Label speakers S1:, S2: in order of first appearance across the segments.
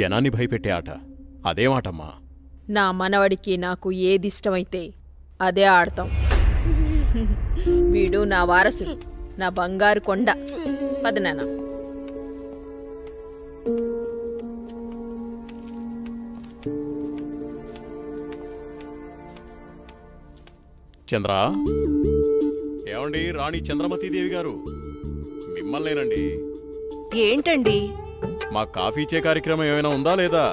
S1: జనాన్ని భయపెట్టే ఆట అదేమాటమ్మా?
S2: నా మనవడికి నాకు ఏదిష్టమైతే అదే ఆడతాం. వీడు నా వారసుడు, నా బంగారు కొండ. పదనానా.
S1: చంద్ర, ఏమండి రాణి చంద్రమతీదేవి గారు, మిమ్మల్నేనండి.
S3: ఏంటండి?
S1: మా కాఫీ ఇచ్చే కార్యక్రమం ఏమైనా ఉందా లేదా?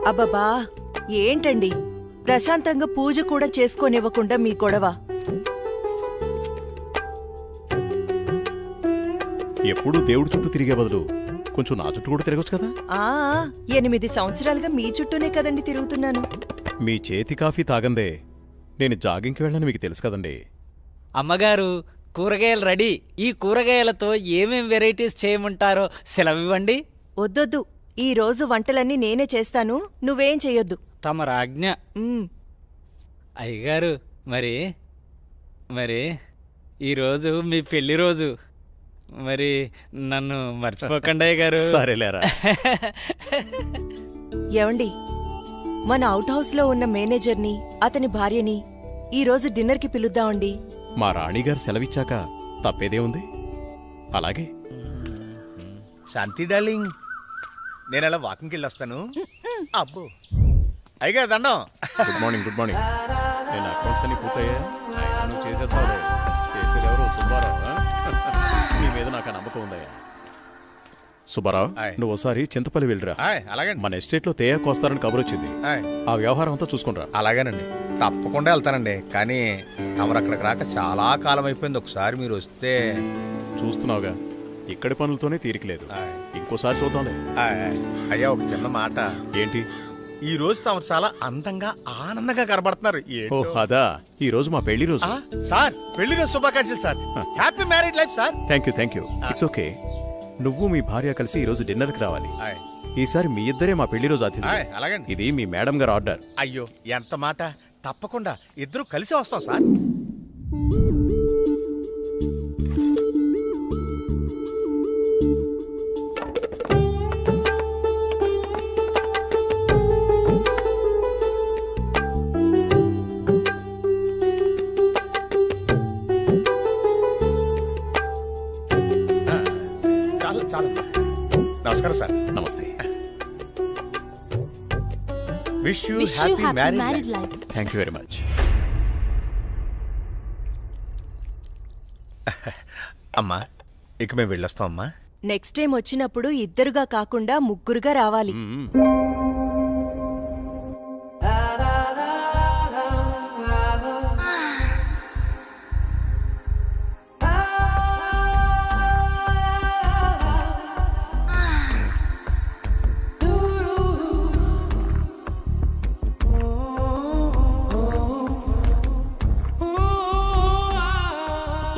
S3: అబ్బబ్బా, ఏంటండి ప్రశాంతంగా పూజ కూడా చేసుకోనివ్వకుండా మీ గొడవ?
S1: ఎప్పుడూ దేవుడి చుట్టూ తిరిగే బదులు కొంచెం నా చుట్టూ కూడా తిరగచ్చు కదా.
S3: 8 సంవత్సరాలుగా మీ చుట్టూనే కదండి తిరుగుతున్నాను.
S1: మీ చేతి కాఫీ తాగందే నేను జాగింగ్కి వెళ్ళని మీకు తెలుసు కదండి.
S4: అమ్మగారు, కూరగాయలు రెడీ. ఈ కూరగాయలతో ఏమేం వెరైటీస్ చేయమంటారో సెలవివ్వండి.
S3: వద్దొద్దు, ఈ రోజు వంటలన్నీ నేనే చేస్తాను, నువ్వేం చెయ్యొద్దు.
S4: తమ రాజ్ఞ. అయ్యగారు, మరి మరి ఈరోజు మీ పెళ్లి రోజు. మరి నన్ను మర్చిపోకండి అయ్యగారు.
S1: సరేలేరా.
S3: ఏవండి, మన అవుట్ హౌస్ లో ఉన్న మేనేజర్ని, అతని భార్యని ఈ రోజు డిన్నర్కి పిలుద్దామండి.
S1: మా రాణిగారు సెలవిచ్చాక తప్పేదే ఉంది. అలాగే.
S5: శాంతి డార్లింగ్, నేను అలా వాకింగ్కి వెళ్ళొస్తాను. అబ్బో అయ్యగా దండం.
S1: Good morning. Good morning. నేను అకౌంట్స్ అన్ని పూర్తయ్యా? నువ్వు చేసేస్తావు. చేసేదెవరు? సుబ్బారావు. నీ మీద నాకు నమ్మకం ఉందయ్యా. సుబ్బారావు, నువ్వు ఒకసారి చింతపల్లి వెళ్ళిరా.
S5: అలాగే.
S1: మన ఎస్టేట్లో తేయాకు వస్తారని కబురు వచ్చింది. ఆ వ్యవహారం అంతా చూసుకుంటా.
S5: అలాగేనండి, తప్పకుండా వెళ్తానండి. కానీ తమరు అక్కడికి రాక చాలా కాలం అయిపోయింది. ఒకసారి మీరు వస్తే.
S1: చూస్తున్నావుగా, ఇక్కడి పనులతోనే తీరికలేదు. ఇంకోసారి చూద్దాంలే.
S5: అయ్యా, ఒక చిన్న మాట.
S1: ఏంటి?
S5: ఈ రోజు తమరు చాలా అందంగా ఆనందంగా కనబడుతున్నారు.
S1: అదా, ఈ రోజు మా పెళ్లి రోజు.
S5: సార్, పెళ్లి రోజు శుభాకాంక్షలు sir. Happy married life sir.
S1: Thank you. It's okay. నువ్వు మీ భార్య కలిసి ఈ రోజు డిన్నర్కి రావాలి. ఈసారి మీ ఇద్దరే మా పెళ్లి రోజు అతిథి. ఇది మీ మేడం గారు ఆర్డర్.
S5: అయ్యో, ఎంత మాట. తప్పకుండా ఇద్దరు కలిసి వస్తాం సార్. చాలు. నమస్కారం సార్.
S1: నమస్తే.
S5: Wish you happy married life.
S1: Thank you very much.
S5: అమ్మా, ఇక మేము వెళ్ళొస్తాం అమ్మా.
S3: నెక్స్ట్ టైం వచ్చినప్పుడు ఇద్దరుగా కాకుండా ముగ్గురుగా రావాలి.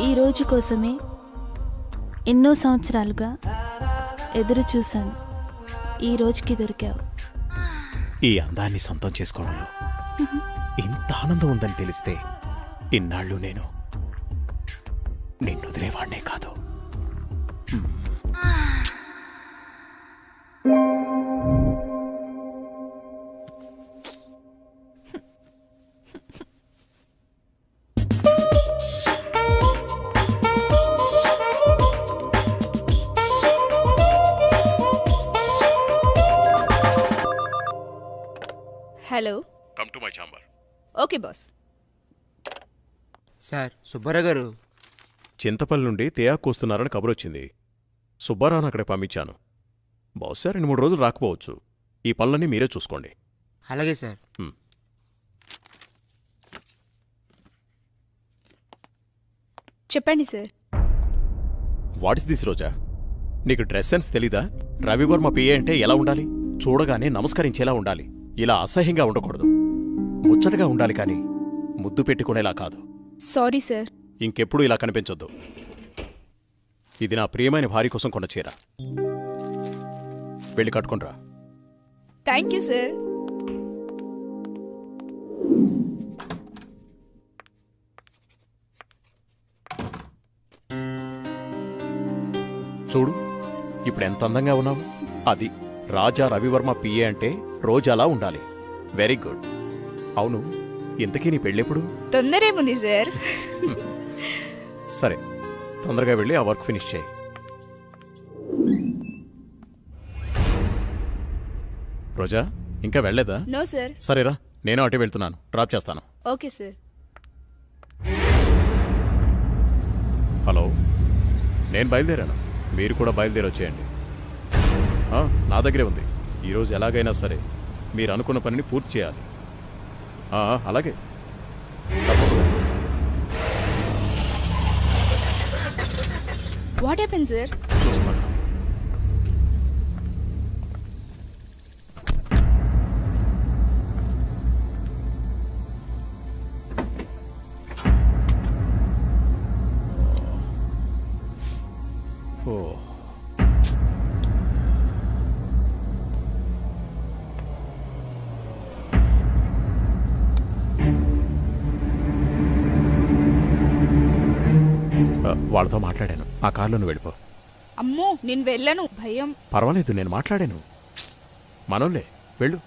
S6: ఈ రోజు కోసమే ఎన్నో సంవత్సరాలుగా ఎదురు చూశాను. ఈ రోజుకి దొరికావు.
S1: ఈ అందాన్ని సొంతం చేసుకోవడంలో ఇంత ఆనందం ఉందని తెలిస్తే ఇన్నాళ్ళు నేను నిన్ను వదిలేవాడినే కాదు.
S2: Hello.
S1: Come to my chamber.
S2: Okay boss.
S7: Sir, Subbarao గారు
S1: చింతపల్లి నుండి తేయాకు వస్తున్నారని కబురొచ్చింది. సుబ్బారావును అక్కడికి పంపించాను. బహుశా 2-3 రోజులు రాకపోవచ్చు. ఈ పనులన్నీ మీరే చూసుకోండి.
S7: అలాగే సార్.
S6: చెప్పండి సార్.
S1: వాట్ ఇస్ దిస్ రోజా? నీకు డ్రెస్ సెన్స్ తెలీదా? రవివర్మ పిఏ అంటే ఎలా ఉండాలి? చూడగానే నమస్కరించేలా ఉండాలి. ఇలా అసహ్యంగా ఉండకూడదు. ముచ్చటగా ఉండాలి, కానీ ముద్దు పెట్టుకునేలా కాదు.
S6: Sorry sir.
S1: ఇంకెప్పుడు ఇలా కనిపించొద్దు. ఇది నా ప్రియమైన భార్య కోసం కొన్న చీర. వెళ్ళి కట్టుకునిరా.
S6: Thank you sir.
S1: చూడు, ఇప్పుడు ఎంత అందంగా ఉన్నావు. అది రాజా రవివర్మ పిఏ అంటే రోజాలా ఉండాలి. Very good. అవును, ఇంతకీ నీ పెళ్ళెప్పుడు?
S6: తొందరేముంది సార్.
S1: సరే, తొందరగా వెళ్ళి ఆ వర్క్ ఫినిష్ చేయి. రోజా, ఇంకా వెళ్ళలేదా?
S6: No sir.
S1: సరేరా, నేను అటే వెళ్తున్నాను, డ్రాప్ చేస్తాను.
S6: Okay sir.
S1: హలో, నేను బయలుదేరాను, మీరు కూడా బయలుదేరి వచ్చేయండి. నా దగ్గరే ఉంది. ఈరోజు ఎలాగైనా సరే మీరు అనుకున్న పనిని పూర్తి చేయాలి. అలాగే, తప్పకుండా.
S6: What happen sir?
S1: చూస్తాను. ఓ, వాళ్ళతో మాట్లాడాను. ఆ కారులో నువ్వు వెళ్ళిపో.
S6: అమ్మో, నేను వెళ్ళను, భయం.
S1: పర్వాలేదు, నేను మాట్లాడాను. మనోళ్ళే, వెళ్ళు.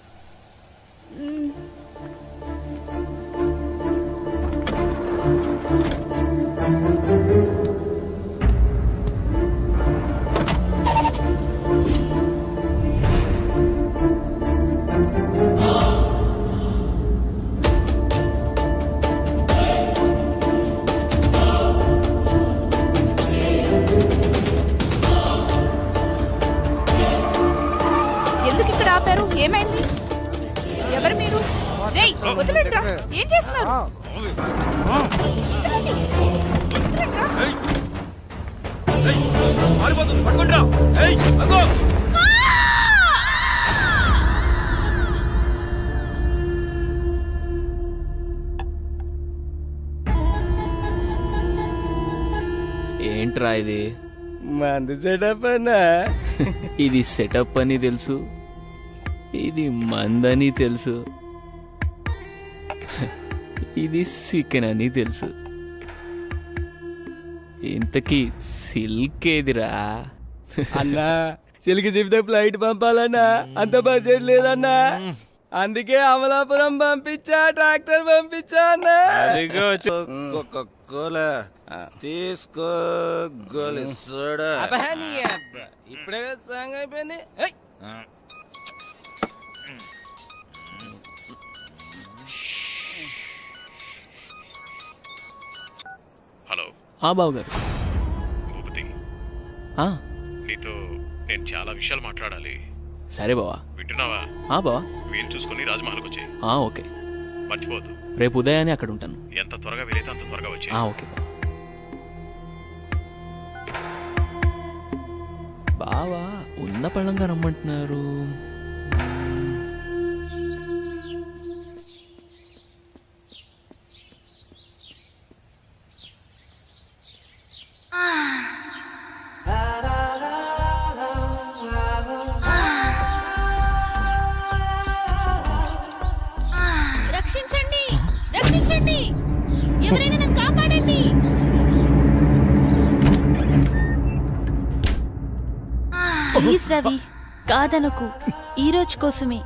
S6: ఎందుకు ఇక్కడ ఆపారు? ఏమైంది? ఎవరు మీరు? రేయ్, వదిలేండ్రా. ఏం చేస్తున్నారు? వదలండి. వదలండ్రా.
S8: ఏంట్రా ఇది?
S4: మంది సెటప్ అన్నా.
S8: ఇది సెటప్ అని తెలుసు, ఇది మందని తెలుసు, ఇది చికెన్ అని తెలుసు. ఇంతకీ సిల్క్ ఏదిరా?
S4: అన్నా, చిలికి చెబితే ఫ్లైట్ పంపాలన్నా, అంత బడ్జెట్ లేదన్నా. అందుకే అమలాపురం పంపించా, ట్రాక్టర్ పంపించా అన్నా.
S9: తీసుకో గోలి సోడా.
S4: ఇప్పుడే సాంగ్ అయిపోయింది.
S1: హలో,
S8: బావగారు.
S1: భూపతి, నీతో నేను చాలా విషయాలు మాట్లాడాలి.
S8: సరే బావా.
S1: వింటున్నావా?
S8: బావా,
S1: వీలు చూసుకుని రాజమహల్కి వచ్చాయి.
S8: ఓకే.
S1: మర్చిపోవద్దు.
S8: రేపు ఉదయాన్నే అక్కడ ఉంటాను.
S1: ఎంత త్వరగా వీలైతే అంత త్వరగా వచ్చాయి.
S8: ఓకే బావా. ఉన్న పళ్ళంగా రమ్మంటున్నారు.
S6: రక్షించండి, రక్షించండి, ఎవరైనా నన్ను కాపాడండి. ప్లీజ్ రవి, కాదనకు. ఈ రోజు కోసమే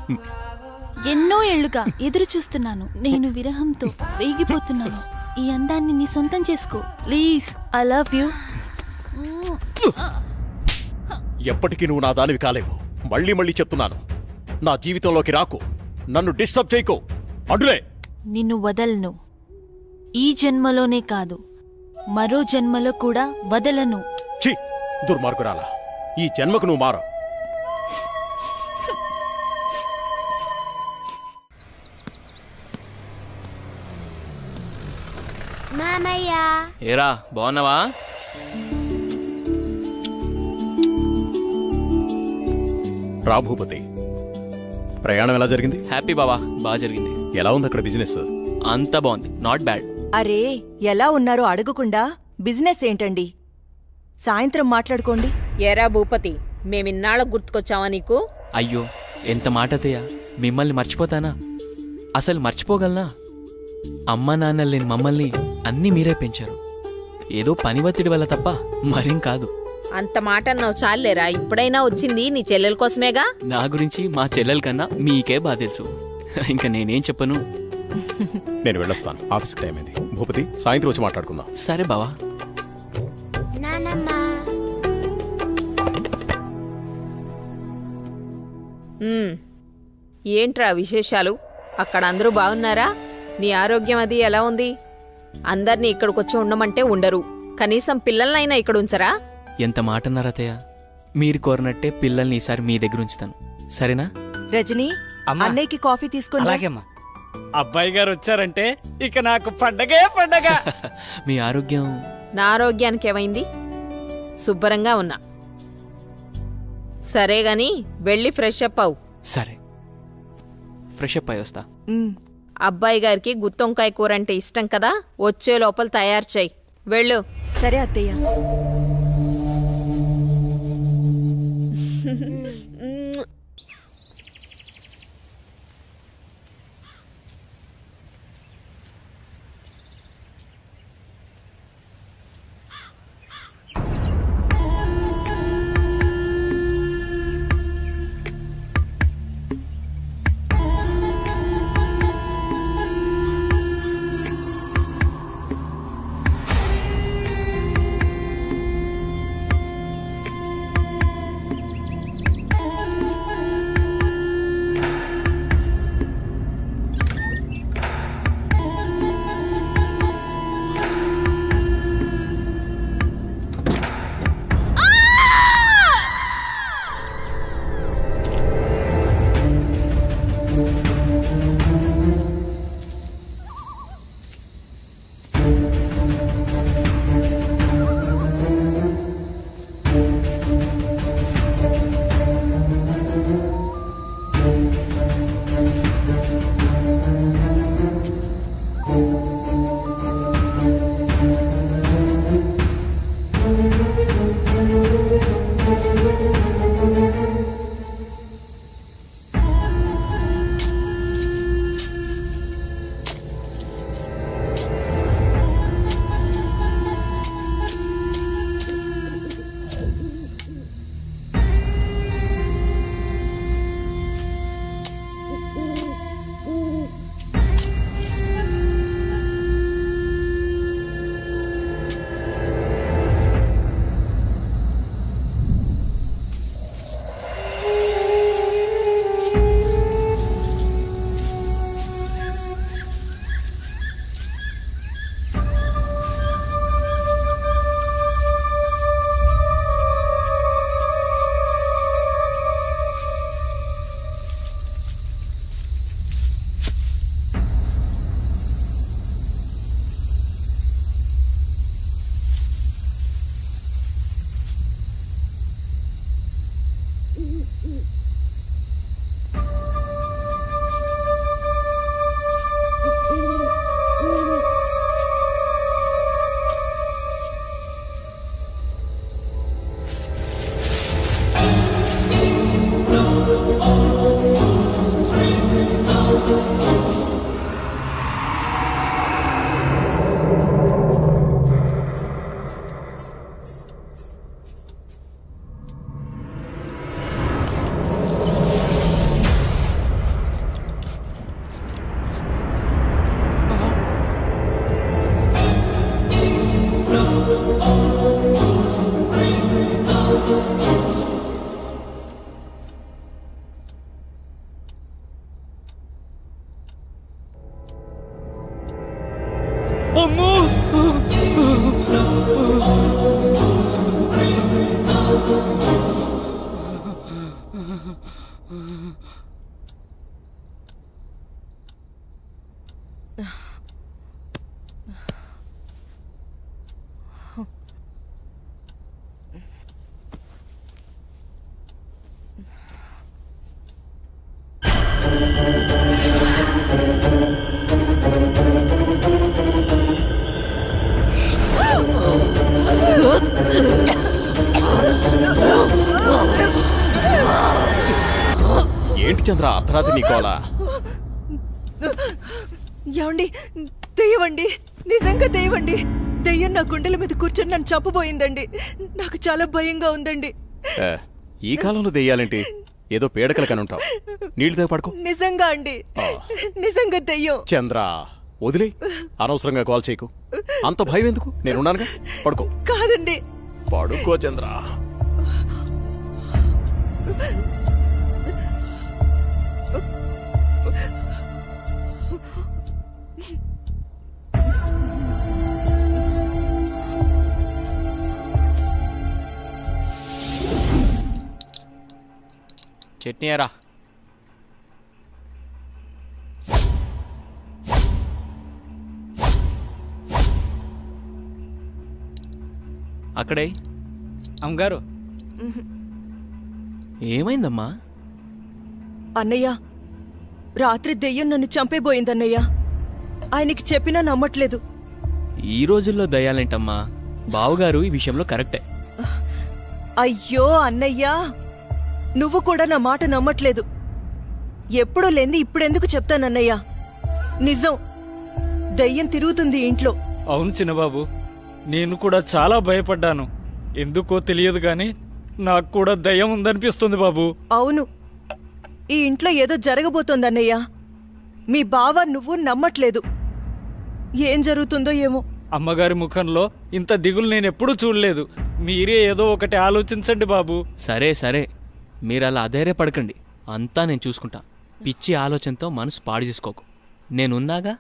S6: ఎన్నో ఏళ్లుగా ఎదురు చూస్తున్నాను. నేను విరహంతో వేగిపోతున్నాను. ఈ అందాన్ని నీ సొంతం చేసుకో ప్లీజ్. I love you.
S1: ఎప్పటికీ నువ్వు నా దానివి కాలేవు. మళ్ళీ మళ్ళీ చెప్తున్నాను, నా జీవితంలోకి రాకు, నన్ను డిస్టర్బ్ చేయకు. అడ్డులే.
S6: నిన్ను వదలను. ఈ జన్మలోనే కాదు, మరో జన్మలో కూడా వదలను.
S1: ఛీ, దుర్మార్గురాలా, ఈ జన్మకు నువ్వు మారు.
S8: ఏరా, బాగున్నావా?
S1: రా భూపతి, ప్రయాణం ఎలా జరిగింది?
S8: హ్యాపీ బావా, బాగా జరిగింది.
S1: ఎలా ఉంది అక్కడ బిజినెస్?
S8: అంత బాగుంది, నాట్ బ్యాడ్.
S3: అరే, ఎలా ఉన్నారో అడగకుండా బిజినెస్ ఏంటండి? సాయంత్రం మాట్లాడుకోండి.
S2: ఎరా భూపతి, మేమిన్నాళ్ళ గుర్తుకొచ్చావా నీకు?
S8: అయ్యో, ఎంత మాట అత్తయ్య, మిమ్మల్ని మర్చిపోతానా? అసలు మర్చిపోగలనా? అమ్మా నాన్న లేని మమ్మల్ని అన్నీ మీరే పెంచారు. ఏదో పని ఒత్తిడి వల్ల తప్ప మరేం కాదు.
S2: అంత మాట అన్నావు చాలేరా, ఇప్పుడైనా వచ్చింది నీ చెల్లెల కోసమేగా.
S8: నా గురించి మా చెల్లెల కన్నా మీకే బాగా తెలుసు. ఇంకా నేనేం చెప్పను.
S1: నేను వెళ్ళొస్తాను, ఆఫీస్కి టైం అయింది. భూపతి, సాయంత్రం వచ్చి మాట్లాడుకుందాం.
S8: సరే బావా.
S2: ఏంట్రా విశేషాలు? అక్కడ అందరూ బాగున్నారా? నీ ఆరోగ్యం అది ఎలా ఉంది? అందర్నీ ఇక్కడికొచ్చి ఉండమంటే ఉండరు, కనీసం పిల్లలనైనా ఇక్కడ ఉంచరా?
S8: ఎంత మాట అన్నారు అత్తయ్య. మీరు కోరినట్టే పిల్లల్ని ఈసారి మీ దగ్గర ఉంచుతాను, సరేనా?
S3: రజనీ,
S4: అమ్మా.
S3: అన్నయ్యకి కాఫీ తీసుకొని రా.
S4: అలాగేమ్మా. అబ్బాయి గారు వచ్చారంటే ఇక నాకు పండగే పండగ.
S8: మీ ఆరోగ్యం
S2: నా ఆరోగ్యానికి ఏమైంది? శుభ్రంగా ఉన్నా. సరే గాని వెళ్ళి ఫ్రెష్ అప్ అవు.
S8: సరే, ఫ్రెష్ అప్ అయి వస్తా.
S3: ఉమ్.
S2: అబ్బాయి గారికి గుత్తొంకాయ కూర అంటే ఇష్టం కదా, వచ్చే లోపల తయారు చేయి. వెళ్ళు.
S3: సరే అత్తయ్య.
S4: అమ్మో!
S1: ఏంటి చంద్ర అర్ధరాత్రి నీకోలా?
S3: ఏమండి, తెయ్యవండి, నిజంగా తెయ్యవండి. దెయ్యం నా గుండెల మీద కూర్చొని నన్ను చంపబోయిందండి. నాకు చాలా భయంగా ఉందండి.
S1: ఏ, ఈ కాలంలో దెయ్యాలేంటి? ఏదో పీడకల కనుంటావు. నీళ్ళు దగ్గర పడుకో.
S3: నిజంగా అండి, నిజంగా దెయ్యం.
S1: చంద్ర వదిలే, అనవసరంగా కాల్ చేయకు. అంత భయం ఎందుకు? నేనున్నానుగా, పడుకో.
S3: కాదండి.
S1: పడుకో చంద్ర.
S8: చట్నీ ఎరా. అక్కడే.
S4: అమ్మగారు,
S8: ఏమైందమ్మా?
S3: అన్నయ్య, రాత్రి దెయ్యం నన్ను చంపేబోయిందన్నయ్య. ఆయనకి చెప్పినా నమ్మట్లేదు.
S8: ఈ రోజుల్లో దయ్యాలేంటమ్మా? బావుగారు ఈ విషయంలో కరెక్టే.
S3: అయ్యో అన్నయ్యా, నువ్వు కూడా నా మాట నమ్మట్లేదు. ఎప్పుడూ లేంది ఇప్పుడెందుకు చెప్తానన్నయ్యా? నిజం, దయ్యం తిరుగుతుంది ఇంట్లో.
S10: అవును చిన్నబాబు, నేను కూడా చాలా భయపడ్డాను. ఎందుకో తెలియదు కానీ నాకు కూడా దయ్యం ఉందనిపిస్తుంది బాబు.
S3: అవును, ఈ ఇంట్లో ఏదో జరగబోతోందన్నయ్యా. మీ బావ నువ్వు నమ్మట్లేదు. ఏం జరుగుతుందో ఏమో.
S10: అమ్మగారి ముఖంలో ఇంత దిగులు నేను ఎప్పుడూ చూడలేదు. మీరే ఏదో ఒకటి ఆలోచించండి బాబు.
S8: సరే సరే, మీరు అలా అధైర్యపడకండి. అంతా నేను చూసుకుంటా. పిచ్చి ఆలోచనతో మనసు పాడు చేసుకోకు. నేనున్నాగా.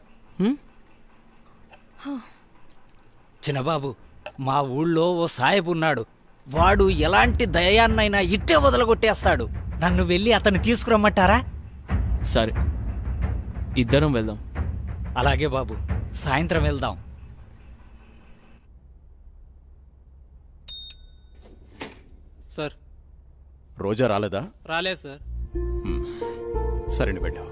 S10: చిన్నబాబు, మా ఊళ్ళో ఓ సాయబు ఉన్నాడు. వాడు ఎలాంటి దయాన్నైనా ఇట్టే వదలగొట్టేస్తాడు. నన్ను వెళ్ళి అతన్ని తీసుకురమ్మంటారా?
S8: సరే, ఇద్దరం వెళ్దాం.
S10: అలాగే బాబు, సాయంత్రం వెళ్దాం.
S1: రోజా రాలేదా?
S8: రాలేదు సార్.
S1: సరేండి, వెళ్ళు.